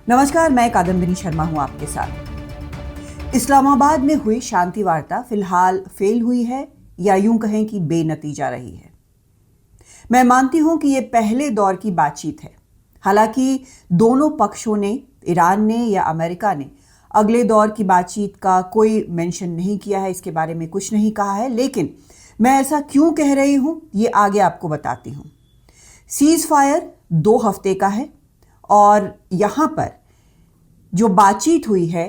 नमस्कार, मैं कादम्बिनी शर्मा हूं आपके साथ। इस्लामाबाद में हुई शांति वार्ता फिलहाल फेल हुई है या यूं कहें कि बेनतीजा रही है। मैं मानती हूं कि यह पहले दौर की बातचीत है। हालांकि दोनों पक्षों ने, ईरान ने या अमेरिका ने, अगले दौर की बातचीत का कोई मेंशन नहीं किया है, इसके बारे में कुछ नहीं कहा है। लेकिन मैं ऐसा क्यों कह रही हूं, ये आगे आपको बताती हूं। सीज फायर 2 हफ्ते का है और यहां पर जो बातचीत हुई है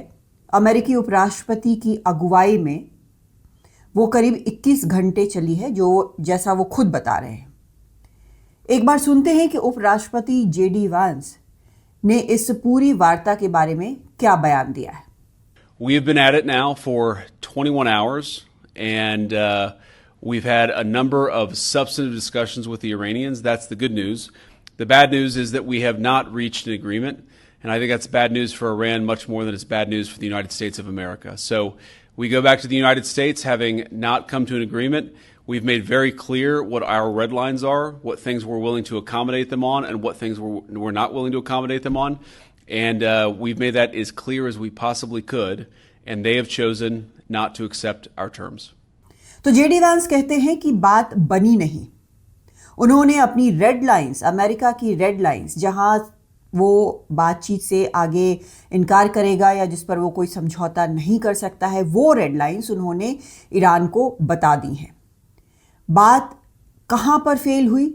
अमेरिकी उपराष्ट्रपति की अगुवाई में, वो करीब 21 घंटे चली है, जो जैसा वो खुद बता रहे हैं। एक बार सुनते हैं कि उपराष्ट्रपति जेडी वांस ने इस पूरी वार्ता के बारे में क्या बयान दिया है। We have been at it now for 21 hours, and we've had a number of substantive discussions with the Iranians. That's the good news. The bad news is that we have not reached an agreement, and I think that's bad news for Iran much more than it's bad news for the United States of America. So we go back to the United States having not come to an agreement. We've made very clear what our red lines are, what things we're willing to accommodate them on, and what things we're not willing to accommodate them on. And we've made that as clear as we possibly could, and they have chosen not to accept our terms. तो JD वांस कहते हैं कि बात बनी नहीं। उन्होंने अपनी रेड लाइंस, अमेरिका की रेड लाइंस, जहां वो बातचीत से आगे इनकार करेगा या जिस पर वो कोई समझौता नहीं कर सकता है, वो रेड लाइंस उन्होंने ईरान को बता दी हैं। बात कहां पर फेल हुई?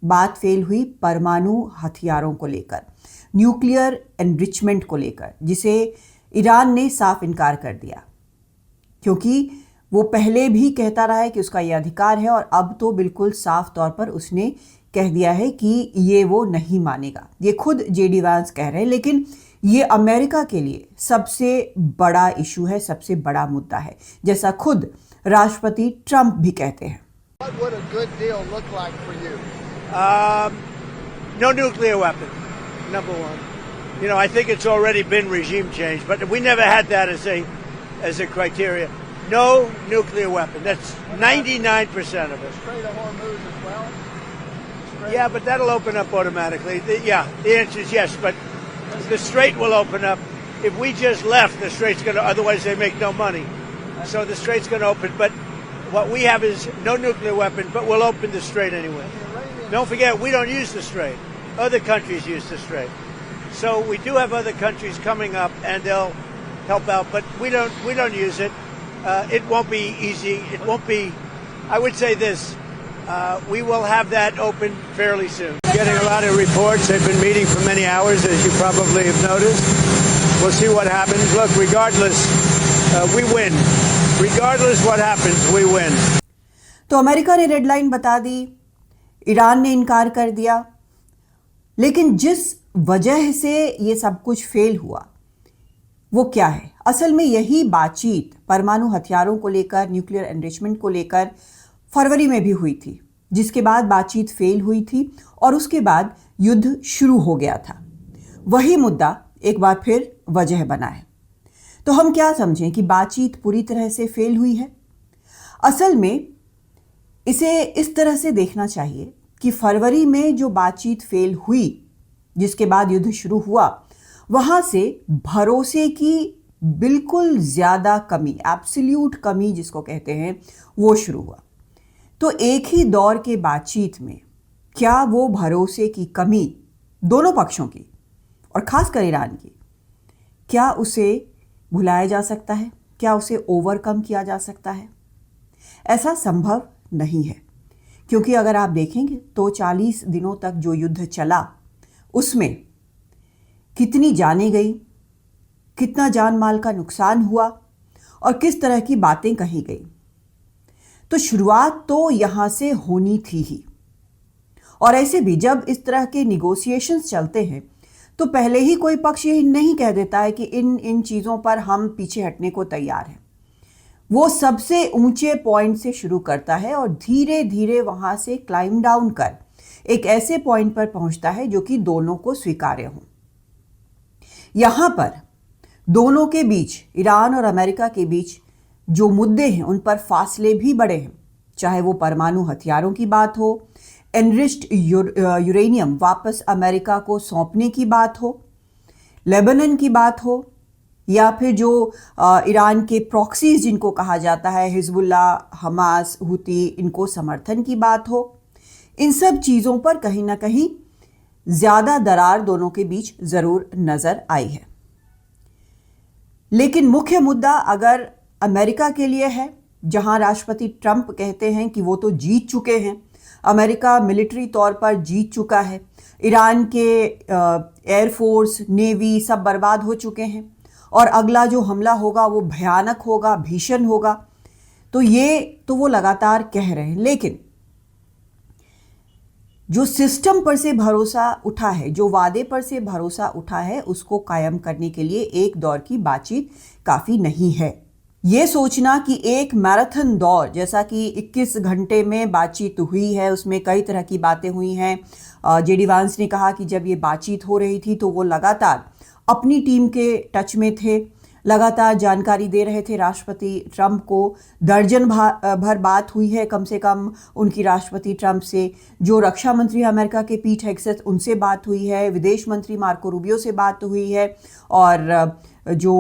बात फेल हुई परमाणु हथियारों को लेकर, न्यूक्लियर एनरिचमेंट को लेकर, जिसे ईरान ने साफ इनकार कर दिया, क्योंकि वो पहले भी कहता रहा है कि उसका यह अधिकार है और अब तो बिल्कुल साफ तौर पर उसने कह दिया है कि ये वो नहीं मानेगा। ये खुद जेडी वांस कह रहे हैं। लेकिन ये अमेरिका के लिए सबसे बड़ा इशू है, सबसे बड़ा मुद्दा है, जैसा खुद राष्ट्रपति ट्रंप भी कहते हैं। What would a good deal look like for you? No nuclear weapon, number one. You know, I think it's already been regime change, but we never had that as a criteria. No nuclear weapon. That's 99% of it. Strait of Hormuz as well? Yeah, but that'll open up automatically. The answer is yes, but the strait will open up. If we just left, the strait's going to, otherwise they make no money. So the strait's going to open, but what we have is no nuclear weapon, but we'll open the strait anyway. Don't forget, we don't use the strait. Other countries use the strait. So we do have other countries coming up, and they'll help out, but we don't use it. It won't be easy. It won't be. I would say this: we will have that open fairly soon. Getting a lot of reports. They've been meeting for many hours, as you probably have noticed. We'll see what happens. Look, regardless, we win. Regardless what happens, we win. तो America ने red line बता दी, Iran ने इनकार कर दिया। लेकिन जिस वजह से ये सब कुछ फेल हुआ, वो क्या है? असल में यही बातचीत परमाणु हथियारों को लेकर, न्यूक्लियर एनरिचमेंट को लेकर फरवरी में भी हुई थी, जिसके बाद बातचीत फेल हुई थी और उसके बाद युद्ध शुरू हो गया था। वही मुद्दा एक बार फिर वजह बना है। तो हम क्या समझें कि बातचीत पूरी तरह से फेल हुई है? असल में इसे इस तरह से देखना चाहिए कि फरवरी में जो बातचीत फेल हुई, जिसके बाद युद्ध शुरू हुआ, वहां से भरोसे की बिल्कुल ज्यादा कमी, एब्सोल्यूट कमी जिसको कहते हैं, वो शुरू हुआ। तो एक ही दौर के बातचीत में क्या वो भरोसे की कमी दोनों पक्षों की और खासकर ईरान की, क्या उसे भुलाया जा सकता है? क्या उसे ओवरकम किया जा सकता है? ऐसा संभव नहीं है, क्योंकि अगर आप देखेंगे तो 40 दिनों तक जो युद्ध चला, उसमें कितनी जानें गई, कितना जान माल का नुकसान हुआ और किस तरह की बातें कही गई। तो शुरुआत तो यहां से होनी थी ही। और ऐसे भी जब इस तरह के निगोशिएशंस चलते हैं, तो पहले ही कोई पक्ष यही नहीं कह देता है कि इन चीज़ों पर हम पीछे हटने को तैयार हैं। वो सबसे ऊंचे पॉइंट से शुरू करता है और धीरे धीरे वहां से क्लाइम डाउन कर एक ऐसे पॉइंट पर पहुंचता है जो कि दोनों को स्वीकार्य हो। यहां पर दोनों के बीच, ईरान और अमेरिका के बीच जो मुद्दे हैं, उन पर फासले भी बड़े हैं, चाहे वो परमाणु हथियारों की बात हो, एनरिच्ड यूरेनियम वापस अमेरिका को सौंपने की बात हो, लेबनान की बात हो या फिर जो ईरान के प्रॉक्सीज जिनको कहा जाता है, हिजबुल्लाह, हमास, हुती, इनको समर्थन की बात हो, इन सब चीज़ों पर कहीं ना कहीं ज़्यादा दरार दोनों के बीच ज़रूर नज़र आई है। लेकिन मुख्य मुद्दा अगर अमेरिका के लिए है, जहां राष्ट्रपति ट्रंप कहते हैं कि वो तो जीत चुके हैं, अमेरिका मिलिट्री तौर पर जीत चुका है, ईरान के एयरफोर्स, नेवी सब बर्बाद हो चुके हैं और अगला जो हमला होगा वो भयानक होगा, भीषण होगा, तो ये तो वो लगातार कह रहे हैं। लेकिन जो सिस्टम पर से भरोसा उठा है, जो वादे पर से भरोसा उठा है, उसको कायम करने के लिए एक दौर की बातचीत काफ़ी नहीं है। ये सोचना कि एक मैराथन दौर जैसा कि 21 घंटे में बातचीत हुई है, उसमें कई तरह की बातें हुई हैं। जेडी वांस ने कहा कि जब ये बातचीत हो रही थी तो वो लगातार अपनी टीम के टच में थे, लगातार जानकारी दे रहे थे राष्ट्रपति ट्रंप को। दर्जन भर बात हुई है कम से कम उनकी राष्ट्रपति ट्रंप से। जो रक्षा मंत्री अमेरिका के पीट हेगसेथ, उनसे बात हुई है, विदेश मंत्री मार्को रूबियो से बात हुई है, और जो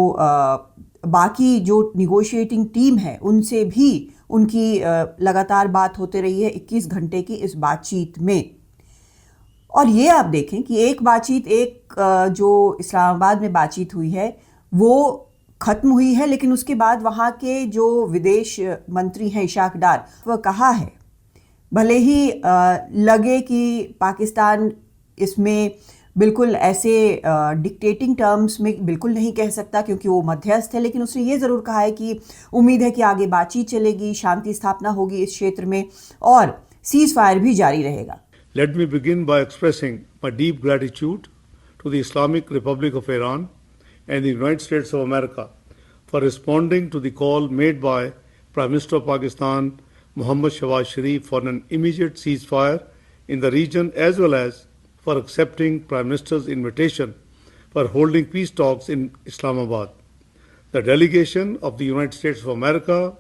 बाकी जो निगोशिएटिंग टीम है उनसे भी उनकी लगातार बात होते रही है 21 घंटे की इस बातचीत में। और ये आप देखें कि एक बातचीत, जो इस्लामाबाद में बातचीत हुई है वो ख़त्म हुई है, लेकिन उसके बाद वहाँ के जो विदेश मंत्री हैं इशाक डार, वह कहा है, भले ही लगे कि पाकिस्तान इसमें बिल्कुल ऐसे डिक्टेटिंग टर्म्स में बिल्कुल नहीं कह सकता क्योंकि वो मध्यस्थ है, लेकिन उसने ये ज़रूर कहा है कि उम्मीद है कि आगे बातचीत चलेगी, शांति स्थापना होगी इस क्षेत्र में और सीज़ फायर भी जारी रहेगा। Let me begin by expressing my deep gratitude to the Islamic Republic of Iran and the United States of America for responding to the call made by Prime Minister of Pakistan, Mohammad Shahbaz Sharif, for an immediate ceasefire in the region, as well as for accepting Prime Minister's invitation for holding peace talks in Islamabad. The delegation of the United States of America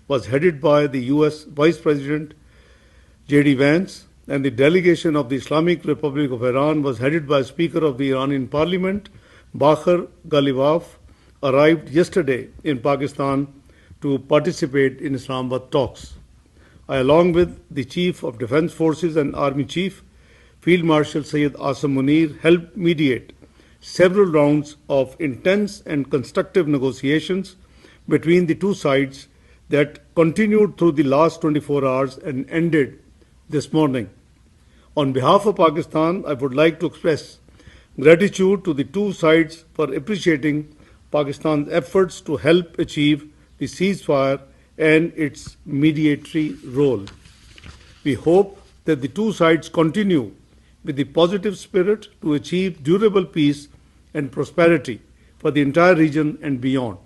was headed by the US Vice President J.D. Vance, and the delegation of the Islamic Republic of Iran was headed by Speaker of the Iranian Parliament, Bakhar Ghalibaf, arrived yesterday in Pakistan to participate in Islamabad talks. I, along with the Chief of Defence Forces and Army Chief, Field Marshal Syed Asim Munir, helped mediate several rounds of intense and constructive negotiations between the two sides that continued through the last 24 hours and ended this morning. On behalf of Pakistan, I would like to express gratitude to the two sides for appreciating Pakistan's efforts to help achieve the ceasefire and its mediatory role. We hope that the two sides continue with the positive spirit to achieve durable peace and prosperity for the entire region and beyond.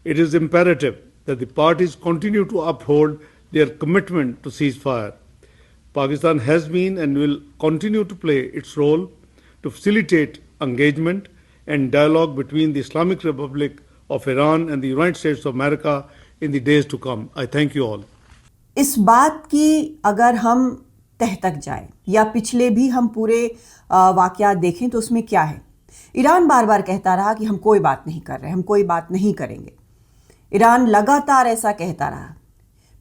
It is imperative that the parties continue to uphold their commitment to ceasefire. Pakistan has been and will continue to play its role to facilitate engagement and dialogue between the Islamic Republic of Iran and the United States of America in the days to come. I thank you all. इस बात की अगर हम तह तक जाएं या पिछले भी हम पूरे वाक़यात देखें तो उसमें क्या है। ईरान बार बार कहता रहा कि हम कोई बात नहीं कर रहे, हम कोई बात नहीं करेंगे। ईरान लगातार ऐसा कहता रहा।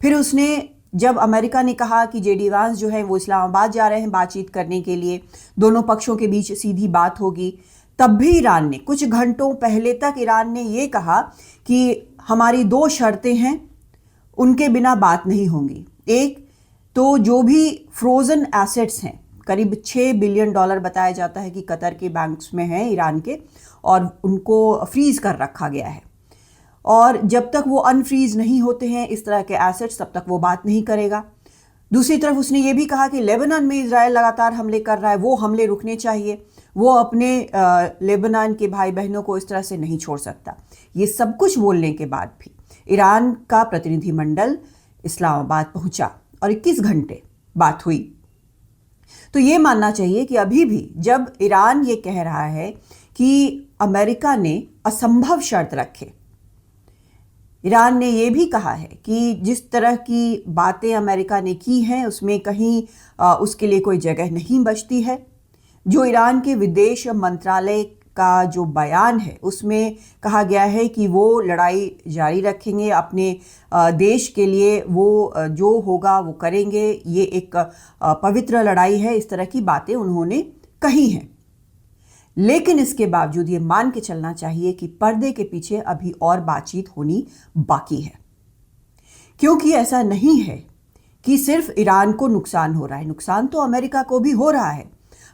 फिर उसने, जब अमेरिका ने कहा कि जेडी वांस जो है वो इस्लामाबाद जा रहे हैं बातचीत करने के लिए, दोनों पक्षों के बीच सीधी बात होगी, तब भी ईरान ने, कुछ घंटों पहले तक ईरान ने ये कहा कि हमारी 2 शर्तें हैं, उनके बिना बात नहीं होंगी। एक तो जो भी फ्रोज़न एसेट्स हैं, करीब $6 बिलियन बताया जाता है कि कतर के बैंक्स में हैं ईरान के, और उनको फ्रीज़ कर रखा गया है, और जब तक वो अनफ्रीज़ नहीं होते हैं इस तरह के एसेट्स, तब तक वो बात नहीं करेगा। दूसरी तरफ उसने ये भी कहा कि लेबनान में इजराइल लगातार हमले कर रहा है, वो हमले रुकने चाहिए, वो अपने लेबनान के भाई बहनों को इस तरह से नहीं छोड़ सकता। ये सब कुछ बोलने के बाद भी ईरान का प्रतिनिधिमंडल इस्लामाबाद पहुंचा और 21 घंटे बात हुई। तो ये मानना चाहिए कि अभी भी जब ईरान ये कह रहा है कि अमेरिका ने असंभव शर्त रखे, ईरान ने ये भी कहा है कि जिस तरह की बातें अमेरिका ने की हैं उसमें कहीं उसके लिए कोई जगह नहीं बचती है। जो ईरान के विदेश मंत्रालय का जो बयान है उसमें कहा गया है कि वो लड़ाई जारी रखेंगे, अपने देश के लिए वो जो होगा वो करेंगे, ये एक पवित्र लड़ाई है, इस तरह की बातें उन्होंने कही हैं। लेकिन इसके बावजूद ये मान के चलना चाहिए कि पर्दे के पीछे अभी और बातचीत होनी बाकी है, क्योंकि ऐसा नहीं है कि सिर्फ ईरान को नुकसान हो रहा है, नुकसान तो अमेरिका को भी हो रहा है।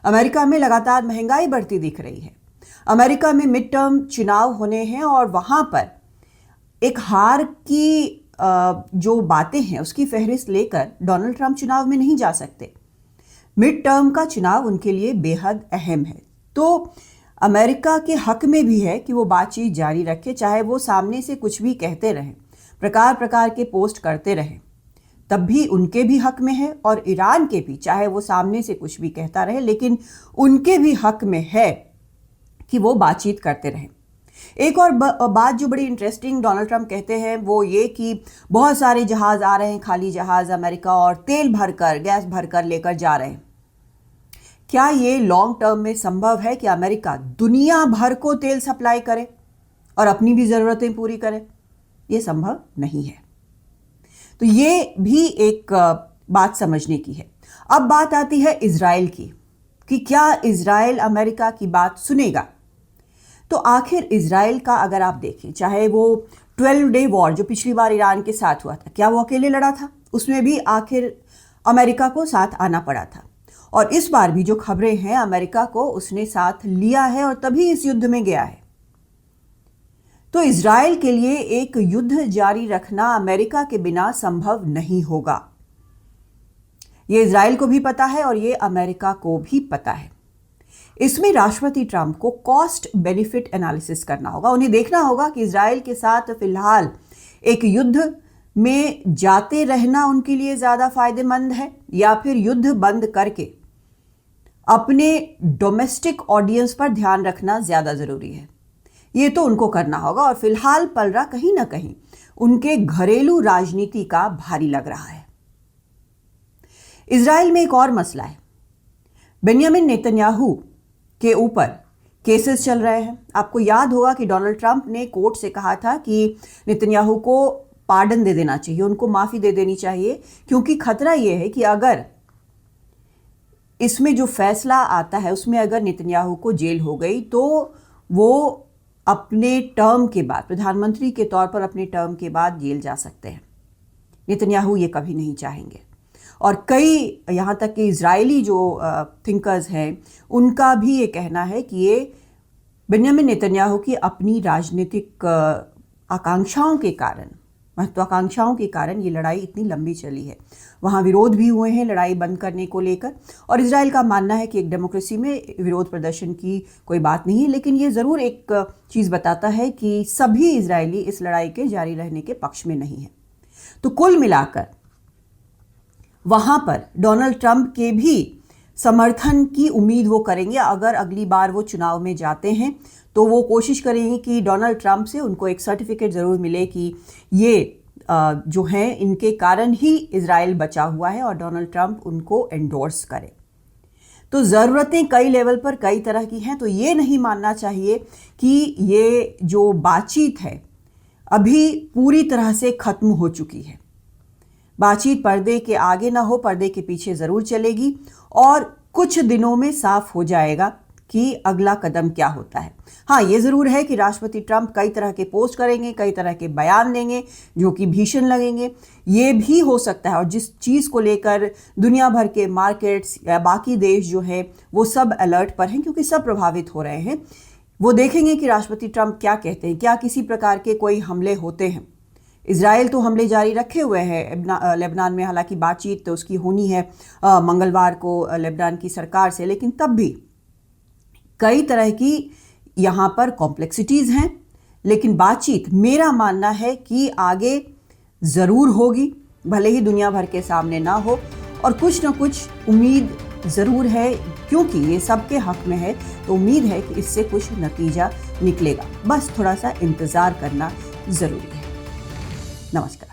अमेरिका में लगातार महंगाई बढ़ती दिख रही है। अमेरिका में मिड टर्म चुनाव होने हैं और वहाँ पर एक हार की जो बातें हैं उसकी फहरिस्त लेकर डोनाल्ड ट्रंप चुनाव में नहीं जा सकते। मिड टर्म का चुनाव उनके लिए बेहद अहम है। तो अमेरिका के हक में भी है कि वो बातचीत जारी रखे, चाहे वो सामने से कुछ भी कहते रहें, प्रकार प्रकार के पोस्ट करते रहें, तब भी उनके भी हक में है। और ईरान के भी, चाहे वो सामने से कुछ भी कहता रहे, लेकिन उनके भी हक में है कि वो बातचीत करते रहें। एक और बात जो बड़ी इंटरेस्टिंग डोनाल्ड ट्रंप कहते हैं वो ये कि बहुत सारे जहाज आ रहे हैं, खाली जहाज अमेरिका, और तेल भरकर, गैस भरकर लेकर जा रहे हैं। क्या ये लॉन्ग टर्म में संभव है कि अमेरिका दुनिया भर को तेल सप्लाई करे और अपनी भी ज़रूरतें पूरी करे? ये संभव नहीं है। तो ये भी एक बात समझने की है। अब बात आती है इजराइल की कि क्या इजराइल अमेरिका की बात सुनेगा? तो आखिर इजराइल का अगर आप देखें, चाहे वो 12 डे वॉर जो पिछली बार ईरान के साथ हुआ था, क्या वो अकेले लड़ा था? उसमें भी आखिर अमेरिका को साथ आना पड़ा था। और इस बार भी जो खबरें हैं, अमेरिका को उसने साथ लिया है और तभी इस युद्ध में गया है। तो इजराइल के लिए एक युद्ध जारी रखना अमेरिका के बिना संभव नहीं होगा। ये इजराइल को भी पता है और ये अमेरिका को भी पता है। इसमें राष्ट्रपति ट्रंप को कॉस्ट बेनिफिट एनालिसिस करना होगा। उन्हें देखना होगा कि इजराइल के साथ फिलहाल एक युद्ध में जाते रहना उनके लिए ज़्यादा फायदेमंद है या फिर युद्ध बंद करके अपने डोमेस्टिक ऑडियंस पर ध्यान रखना ज़्यादा ज़रूरी है। ये तो उनको करना होगा। और फिलहाल पलड़ा कहीं ना कहीं उनके घरेलू राजनीति का भारी लग रहा है। इजराइल में एक और मसला है। बेंयामिन नेतन्याहू के ऊपर केसेस चल रहे हैं। आपको याद होगा कि डोनाल्ड ट्रंप ने कोर्ट से कहा था कि नेतन्याहू को पार्डन दे देना चाहिए, उनको माफ़ी दे देनी चाहिए, क्योंकि खतरा यह है कि अगर इसमें जो फैसला आता है उसमें अगर नेतन्याहू को जेल हो गई तो वो अपने टर्म के बाद, प्रधानमंत्री के तौर पर अपने टर्म के बाद जेल जा सकते हैं। नेतन्याहू ये कभी नहीं चाहेंगे। और कई, यहाँ तक कि इजरायली जो थिंकर्स हैं, उनका भी ये कहना है कि ये बेंयामिन नेतन्याहू की अपनी राजनीतिक आकांक्षाओं के कारण, महत्वाकांक्षाओं के कारण ये लड़ाई इतनी लंबी चली है। वहाँ विरोध भी हुए हैं लड़ाई बंद करने को लेकर। और इजराइल का मानना है कि एक डेमोक्रेसी में विरोध प्रदर्शन की कोई बात नहीं है, लेकिन ये ज़रूर एक चीज़ बताता है कि सभी इजरायली इस लड़ाई के जारी रहने के पक्ष में नहीं है। तो कुल मिलाकर वहाँ पर डोनाल्ड ट्रंप के भी समर्थन की उम्मीद वो करेंगे। अगर अगली बार वो चुनाव में जाते हैं तो वो कोशिश करेंगे कि डोनाल्ड ट्रंप से उनको एक सर्टिफिकेट ज़रूर मिले कि ये जो है इनके कारण ही इजराइल बचा हुआ है और डोनाल्ड ट्रंप उनको एंडोर्स करे। तो ज़रूरतें कई लेवल पर कई तरह की हैं। तो ये नहीं मानना चाहिए कि ये जो बातचीत है अभी पूरी तरह से ख़त्म हो चुकी है। बातचीत पर्दे के आगे ना हो, पर्दे के पीछे ज़रूर चलेगी और कुछ दिनों में साफ हो जाएगा कि अगला कदम क्या होता है। हाँ, ये ज़रूर है कि राष्ट्रपति ट्रंप कई तरह के पोस्ट करेंगे, कई तरह के बयान देंगे जो कि भीषण लगेंगे। ये भी हो सकता है, और जिस चीज़ को लेकर दुनिया भर के मार्केट्स या बाकी देश जो है वो सब अलर्ट पर हैं, क्योंकि सब प्रभावित हो रहे हैं। वो देखेंगे कि राष्ट्रपति ट्रंप क्या कहते हैं, क्या किसी प्रकार के कोई हमले होते हैं। इजराइल तो हमले जारी रखे हुए हैं लेबनान में, हालांकि बातचीत तो उसकी होनी है मंगलवार को लेबनान की सरकार से, लेकिन तब भी कई तरह की यहाँ पर कॉम्प्लेक्सिटीज़ हैं। लेकिन बातचीत, मेरा मानना है कि आगे ज़रूर होगी, भले ही दुनिया भर के सामने ना हो, और कुछ ना कुछ उम्मीद ज़रूर है, क्योंकि ये सबके हक में है। तो उम्मीद है कि इससे कुछ नतीजा निकलेगा। बस थोड़ा सा इंतज़ार करना ज़रूरी है। नमस्कार।